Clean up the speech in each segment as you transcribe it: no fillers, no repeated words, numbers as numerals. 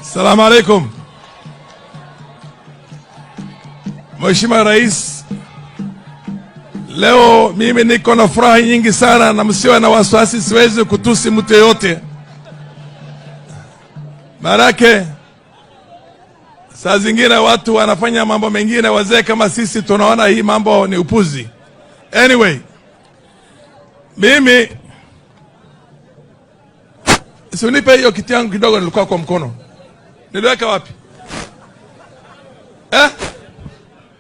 Assalamu alaikum. Mheshimiwa Rais, leo mimi niko na furaha nyingi sana na msiwe na wasiwasi, siwezi kutusi mtu yote. Marake saa zingine watu wanafanya mambo mengine, wazee kama sisi tunaona hii mambo ni upuzi. Anyway, mimi unipe hiyo kiti yangu kidogo, nilikuwa kwa mkono. Niliweka wapi?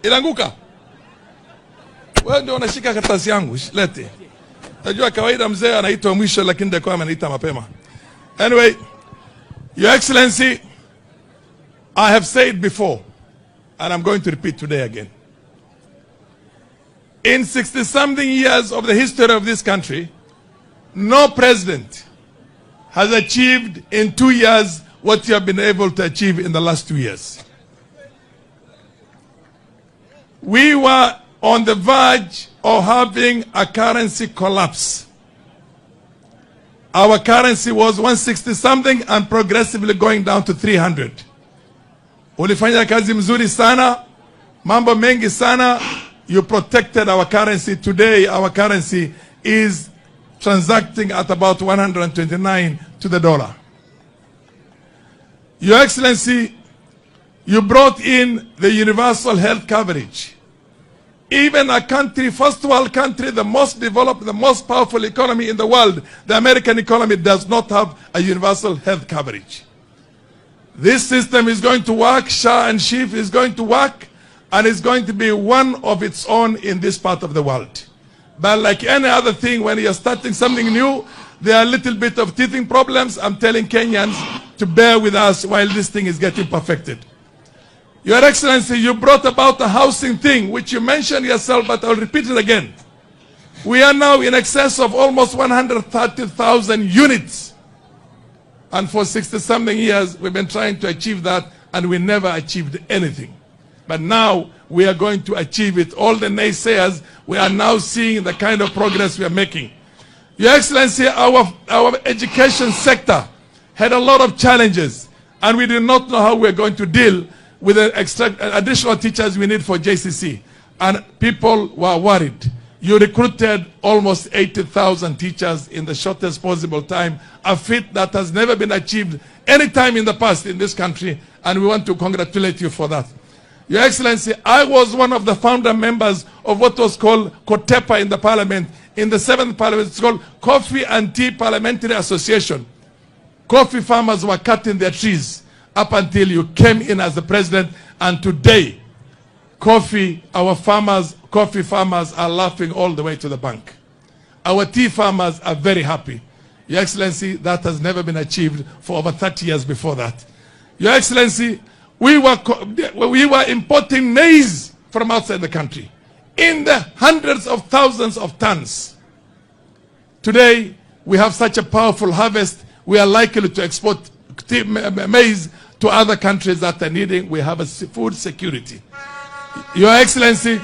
Ilanguka? Wewe ndio unashika karatasi yangu, lete. Najua kawaida mzee anaitwa mwisho, lakini ndio kwa ameniita mapema. Anyway, Your Excellency, I have said before, and I'm going to repeat today again. In 60-something years of the history of this country, no president has achieved in 2 years what you have been able to achieve in the last 2 years. We were on the verge of having a currency collapse. Our currency was 160 something and progressively going down to 300. Ulifanya kazi mzuri sana, mambo mengi sana. You protected our currency. Today our currency is transacting at about 129 to the dollar. Your Excellency, you brought in the universal health coverage. Even a country, first world country, the most developed, the most powerful economy in the world, the American economy, does not have a universal health coverage. This system is going to work, SHA and SHIF is going to work, and it's going to be one of its own in this part of the world. But like any other thing, when you're starting something new, there are a little bit of teething problems. I'm telling Kenyans to bear with us while this thing is getting perfected. Your Excellency, you brought about a housing thing, which you mentioned yourself, but I'll repeat it again. We are now in excess of almost 130,000 units. And for 60-something years, we've been trying to achieve that, and we never achieved anything. But now we are going to achieve it. All the naysayers, we are now seeing the kind of progress we are making. Your Excellency, our education sector had a lot of challenges, and we did not know how we were going to deal with the additional teachers we need for JCC. And people were worried. You recruited almost 80,000 teachers in the shortest possible time, a feat that has never been achieved any time in the past in this country, and we want to congratulate you for that. Your Excellency, I was one of the founder members of what was called COTEPA in the parliament. In the 7th parliament, it's called Coffee and Tea Parliamentary Association. Coffee farmers were cutting their trees up until you came in as the president, and today, coffee farmers are laughing all the way to the bank. Our tea farmers are very happy. Your Excellency, that has never been achieved for over 30 years before that. Your Excellency, we were importing maize from outside the country in the hundreds of thousands of tons. Today, we have such a powerful harvest, we are likely to export maize to other countries that are needing. We have a food security. Your Excellency,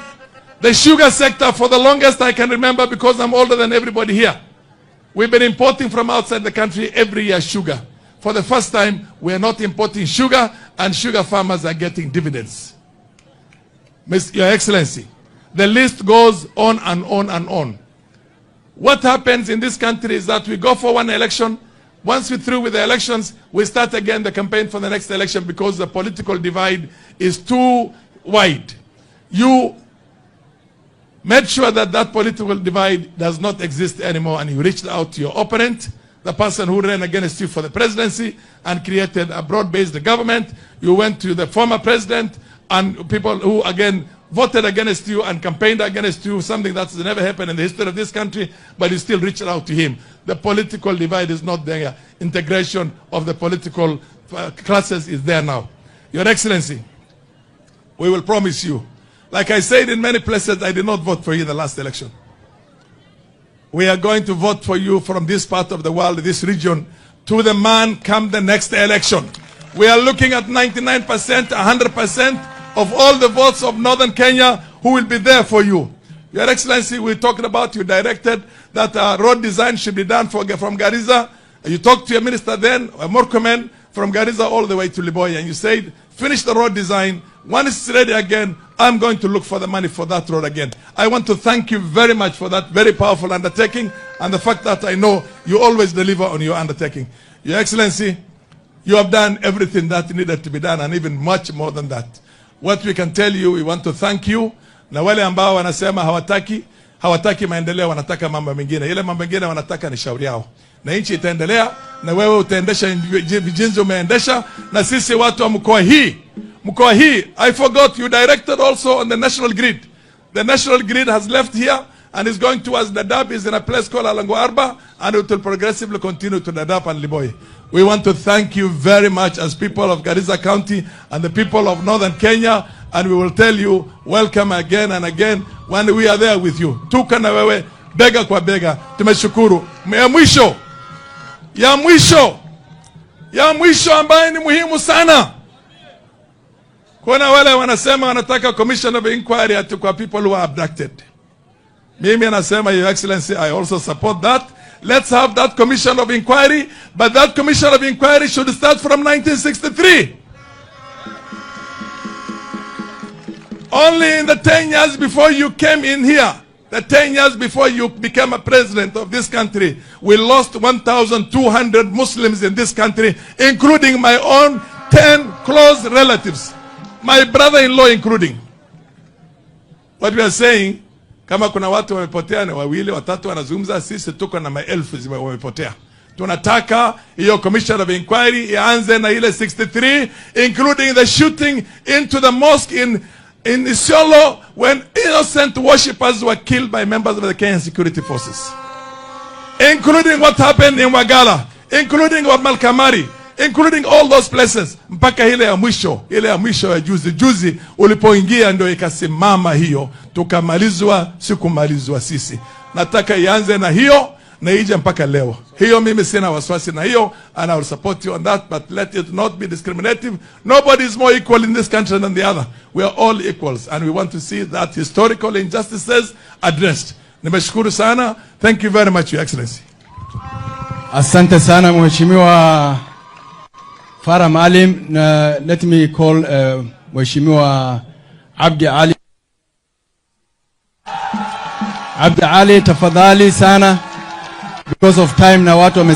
the sugar sector, for the longest I can remember, because I'm older than everybody here, we've been importing from outside the country every year sugar. For the first time, we are not importing sugar, and sugar farmers are getting dividends. Your Excellency, the list goes on and on and on. What happens in this country is that we go for one election. Once we're through with the elections, we start again the campaign for the next election because the political divide is too wide. You made sure that that political divide does not exist anymore, and you reached out to your opponent, the person who ran against you for the presidency, and created a broad-based government. You went to the former president and people who, again, voted against you and campaigned against you, something that's never happened in the history of this country, but you still reached out to him. The political divide is not there. Integration of the political classes is there now. Your Excellency, we will promise you, like I said in many places, I did not vote for you in the last election. We are going to vote for you from this part of the world, this region, to the man come the next election. We are looking at 99%, 100% of all the votes of Northern Kenya who will be there for you. Your Excellency, we talked about, you directed that road design should be done from Garissa. You talked to your minister then, Murkomen, from Garissa all the way to Liboya, and you said, finish the road design. When it's ready again, I'm going to look for the money for that road again. I want to thank you very much for that very powerful undertaking, and the fact that I know you always deliver on your undertaking. Your Excellency, you have done everything that needed to be done, and even much more than that. What we can tell you, we want to thank you. Na wale ambao wanasema hawataki maendeleo, wanataka mambo mengine. Ile mambo mengine wanataka ni shauri yao. Na nchi itaendelea, na wewe utaendesha jinsi umeendesha, na sisi watu wa mkoa hii, I forgot you directed also on the national grid. The national grid has left here and is going towards Dadaab, is in a place called Alango Arba, and it will progressively continue to Dadaab and Liboya. We want to thank you very much as people of Garissa County and the people of Northern Kenya, and we will tell you welcome again and again when we are there with you. Tuko na wewe bega kwa bega. Tumeshukuru. Ya mwisho ambaye ni muhimu sana. Kuna wale wanasema wanataka commission of inquiry ati kwa people who are abducted. Mimi nasema, Your Excellency, I also support that. Let's have that commission of inquiry, but that commission of inquiry should start from 1963. Only in the 10 years before you came in here, the 10 years before you became a president of this country, we lost 1,200 Muslims in this country, including my own 10 close relatives, my brother-in-law including. What we are saying, kama kuna watu wamepotea na wawili watatu wanazungumza, sisi tuko na maelfu wamepotea. Tunataka hiyo commission of inquiry ianze na ile 63, including the shooting into the mosque in Isiolo when innocent worshippers were killed by members of the Kenyan security forces, including what happened in Wagala, including what Malkamari, including all those places. Mpaka ile ya mwisho ya juzi ulipoingia ndio ikasimama hiyo, tukamalizwa, sikumalizwa sisi. Nataka ianze na hiyo na ije mpaka leo. Hiyo mimi sina wasiwasi na hiyo, and I will support you on that, but let it not be discriminative. Nobody is more equal in this country than the other. We are all equals, and we want to see that historical injustices addressed. Nimeshukuru sana. Thank you very much, Your Excellency. Asante sana Mheshimiwa Farah Maalim. Let me call Mheshimiwa Abdi Ali, tafadhali sana, because of time na watu wame